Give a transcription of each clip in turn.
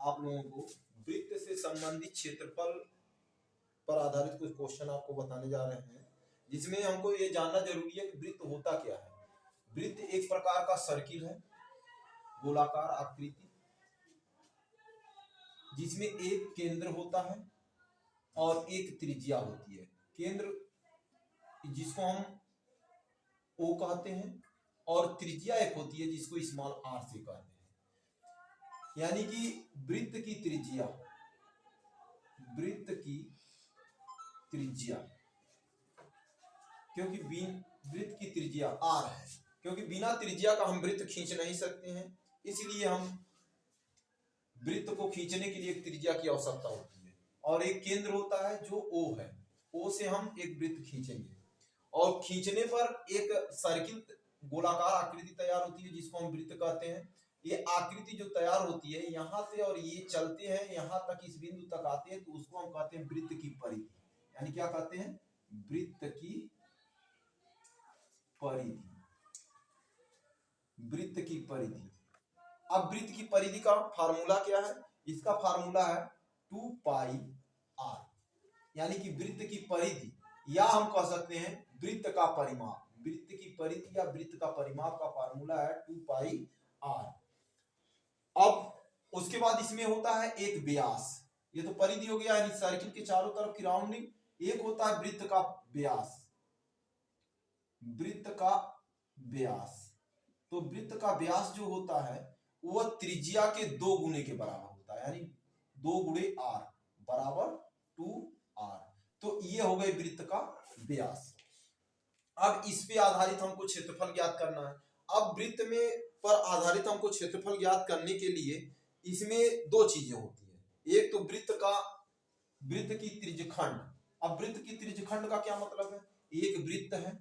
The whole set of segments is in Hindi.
आप लोगों को वृत्त से संबंधित क्षेत्रफल पर आधारित कुछ क्वेश्चन आपको बताने जा रहे हैं, जिसमें हमको ये जानना जरूरी है कि वृत्त होता क्या है। वृत्त एक प्रकार का सर्किल है, गोलाकार आकृति, जिसमें एक केंद्र होता है और एक त्रिज्या होती है। केंद्र जिसको हम O कहते हैं और त्रिज्या एक होती है जिसको स्मॉल r से कहते हैं। यानी कि वृत्त की त्रिज्या क्योंकि वृत्त की त्रिज्या r है, क्योंकि बिना त्रिज्या का हम वृत्त खींच नहीं सकते हैं, इसलिए हम वृत्त को खींचने के लिए एक त्रिज्या की आवश्यकता होती है। और एक केंद्र होता है जो O है, O से हम एक वृत्त खींचेंगे और खींचने पर एक सर्किल गोलाकार आकृति तैयार होती है जिसको हम वृत्त कहते हैं। ये आकृति जो तैयार होती है यहाँ से और ये चलते हैं यहाँ तक, इस बिंदु तक आते हैं, तो उसको हम कहते हैं वृत्त की परिधि। यानी क्या कहते हैं? वृत्त की परिधि। वृत्त की परिधि। अब वृत्त की परिधि का फार्मूला क्या है? इसका फार्मूला है 2 पाई r, यानी कि वृत्त की परिधि, या हम कह सकते हैं वृत्त का परिमाप। वृत्त की परिधि या वृत्त का परिमाप का फार्मूला है 2 पाई r। अब उसके बाद इसमें होता है एक व्यास। ये तो परिधि हो गया, यानी सर्किल के चारों तरफ की राउंडिंग। एक होता है वृत्त का व्यास। वृत्त का व्यास, तो वृत्त का व्यास जो होता है वह त्रिज्या के 2 गुने के बराबर होता है, यानी 2 गुणे r बराबर 2r। तो ये हो गए वृत्त का व्यास। अब इस पे आधारित हमको क्षेत्रफल ज्ञात करना है। अब वृत्त में पर आधारित हमको क्षेत्रफल ज्ञात करने के लिए इसमें 2 चीजें होती है। एक तो वृत्त की त्रिज्यखंड। अब वृत्त की त्रिज्यखंड का क्या मतलब है? एक वृत्त है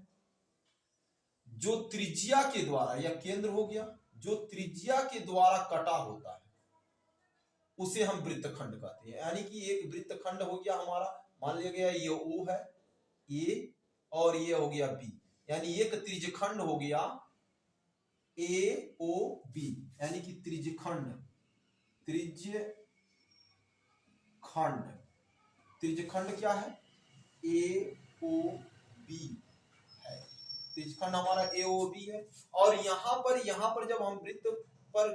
जो त्रिज्या के द्वारा, या केंद्र हो गया, जो त्रिज्या के द्वारा कटा होता है, उसे हम वृत्तखंड कहते हैं। यानी कि एक वृत्तखंड हो गया हमारा, मान लिया गया ये O है A और ये हो गया B, यानी एक त्रिज्यखंड हो गया AOB, यानी कि त्रिज्यखंड। त्रिज्यखंड क्या है? AOB है। त्रिज्यखंड हमारा AOB है। और यहाँ पर जब हम वृत्त पर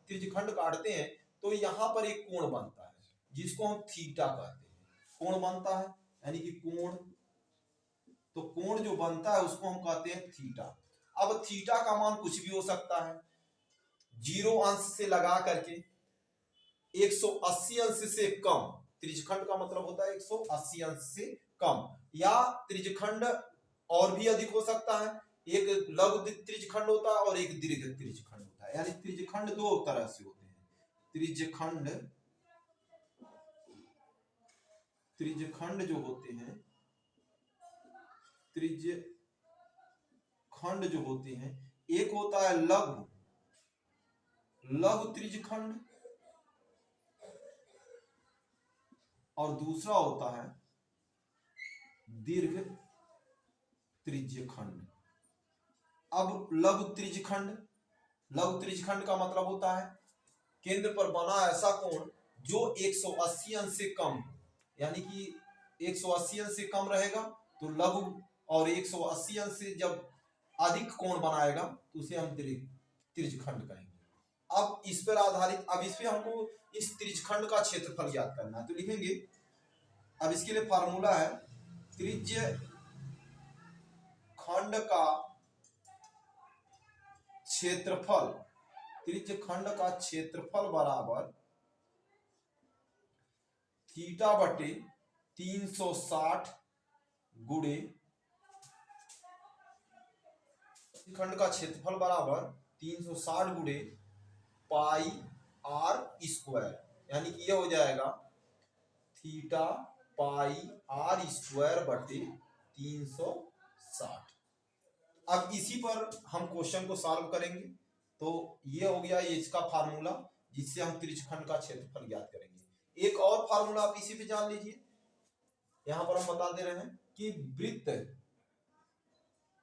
त्रिज्यखंड काटते हैं तो यहाँ पर एक कोण बनता है जिसको हम थीटा कहते हैं। कोण बनता है, यानी कि कोण, तो कोण जो बनता है उसको हम कहते हैं थीटा। अब थीटा का मान कुछ भी हो सकता है, 0 अंश से लगा करके 180 अंश से कम। त्रिज्यखंड का मतलब होता है 180 अंश से कम, या त्रिज्यखंड और भी अधिक हो सकता है। एक लघु त्रिज्यखंड होता है और एक दीर्घ त्रिज्यखंड होता है। यानी त्रिज्यखंड 2 तरह से होते हैं। त्रिज्यखंड जो होते हैं, त्रिज्यखंड जो होते हैं, एक होता है लघु त्रिज्यखंड और दूसरा होता है दीर्घ त्रिज्यखंड। अब लघु त्रिज्यखंड का मतलब होता है केंद्र पर बना ऐसा कोण जो 180 अंश से कम, यानी कि 180 अंश से कम रहेगा तो लघु, और 180 अंश से जब अधिक कोण बनाएगा तो उसे हम त्रिज्यखंड कहेंगे। अब इस पर आधारित, अब इस पे हमको इस त्रिज्यखंड का क्षेत्रफल ज्ञात करना है, तो लिखेंगे। अब इसके लिए फार्मूला है त्रिज्यखंड का क्षेत्रफल। त्रिज्यखंड का क्षेत्रफल बराबर थीटा बटे 360 गुणे, खंड का क्षेत्रफल बराबर 360 गुणे पाई r स्क्वायर, यानी कि यह हो जाएगा थीटा पाई r स्क्वायर बटे 360। अब इसी पर हम क्वेश्चन को सॉल्व करेंगे। तो ये हो गया ये इसका फार्मूला जिससे हम त्रिज्यखंड का क्षेत्रफल ज्ञात करेंगे। एक और फार्मूला आप इसी पे जान लीजिए। यहां पर हम बता दे रहे हैं कि वृत्त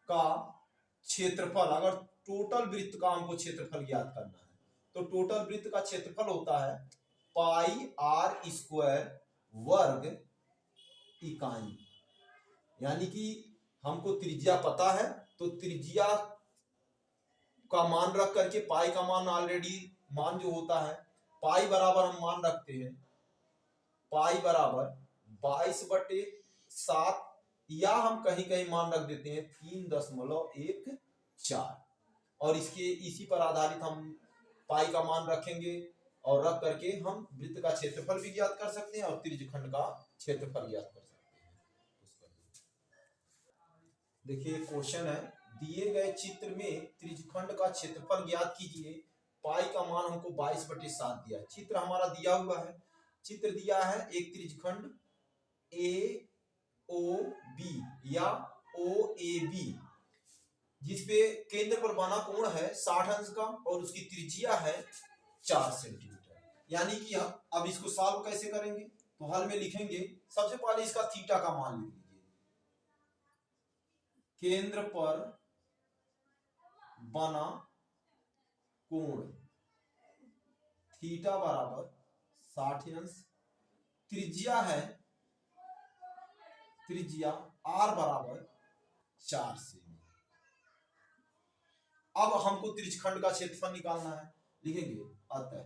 का क्षेत्रफल, अगर टोटल वृत्त का हमको क्षेत्रफल ज्ञात करना है तो टोटल वृत्त का क्षेत्रफल होता है पाई आर स्क्वायर वर्ग इकाई। यानी कि हमको त्रिज्या पता है, तो त्रिज्या का मान रख करके पाई का मान ऑलरेडी मान जो होता है, पाई बराबर हम मान रखते हैं, पाई बराबर 22/7, या हम कहीं कहीं मान रख देते हैं 3.14, और इसके इसी पर आधारित हम पाई का मान रखेंगे और रख करके हम वृत्त का क्षेत्रफल भी ज्ञात कर सकते हैं और त्रिज्यखंड का क्षेत्रफल ज्ञात कर सकते हैं। देखिए क्वेश्चन है, दिए गए चित्र में त्रिज्यखंड का क्षेत्रफल ज्ञात कीजिए। पाई का मान हमको 22/7 दिया है। चित्र हमारा दिया हुआ है, चित्र दिया है एक त्रिज्यखंड ए ओ बी या ओ ए बी, जिसपे केंद्र पर बना कोण है 60 अंश का और उसकी त्रिज्या है 4 सेंटीमीटर। यानी कि अब इसको सॉल्व कैसे करेंगे, तो हल में लिखेंगे, सबसे पहले इसका थीटा का मान लिख लीजिए। केंद्र पर बना कोण थीटा बराबर 60 अंश, त्रिज्या है, त्रिज्या आर बराबर 4 सेमी। अब हमको त्रिज्यखंड का क्षेत्रफल निकालना है, लिखेंगे अतः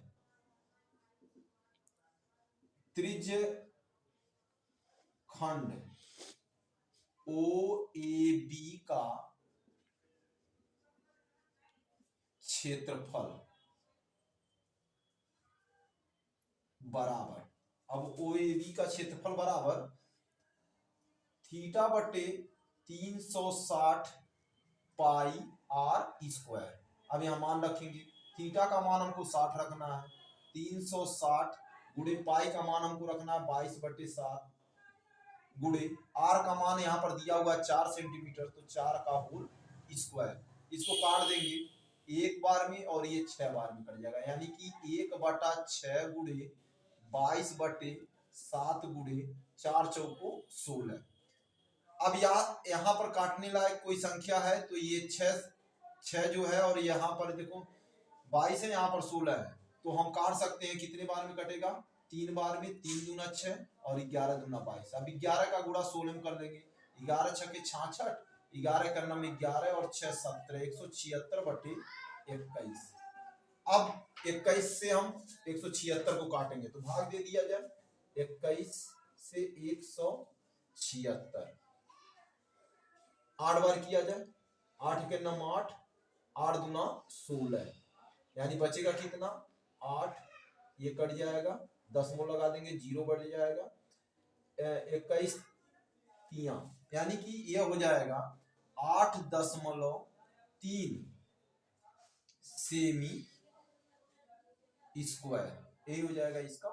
त्रिज्यखंड ओ ए बी का क्षेत्रफल बराबर, अब ओ ए बी का क्षेत्रफल बराबर थीटा बटे 360 पाई आर स्क्वायर। अब यहां मान रखेंगे, थीटा का मान हमको 60 रखना है, 360 गुणे पाई का मान हमको रखना है 22/7 गुणे आर का मान यहाँ पर दिया हुआ 4 सेंटीमीटर, तो 4 का होल स्क्वायर। इसको काट देंगे एक बार में और ये 6 बार में कट जाएगा, यानी कि 1/6 गुणे 22/7 गुणे 4 चौको 16। अब यहाँ पर काटने लायक कोई संख्या है तो ये 6 जो है, और यहाँ पर देखो 22 है, यहाँ पर 16 है, तो हम काट सकते हैं। कितने बार में कटेगा, 3 बार में, 3 दूना 6 और 11 दूना 22। अब 11 का गुणा 16 में कर देंगे, 11 छके 66, 11 करना में 11 और 6 17, 176/21। अब 21 से हम 176 को काटेंगे तो भाग दे दिया जाए, 21 से 176 8 बार किया जाए, 8 के नम 8, 8 दूना 16, यानी बचेगा कितना 8, ये कट जाएगा, 10 में लगा देंगे, 0 बढ़ जाएगा, 21 3, यानी कि ये हो जाएगा 8.3 सेमी स्क्वायर, यही हो जाएगा इसका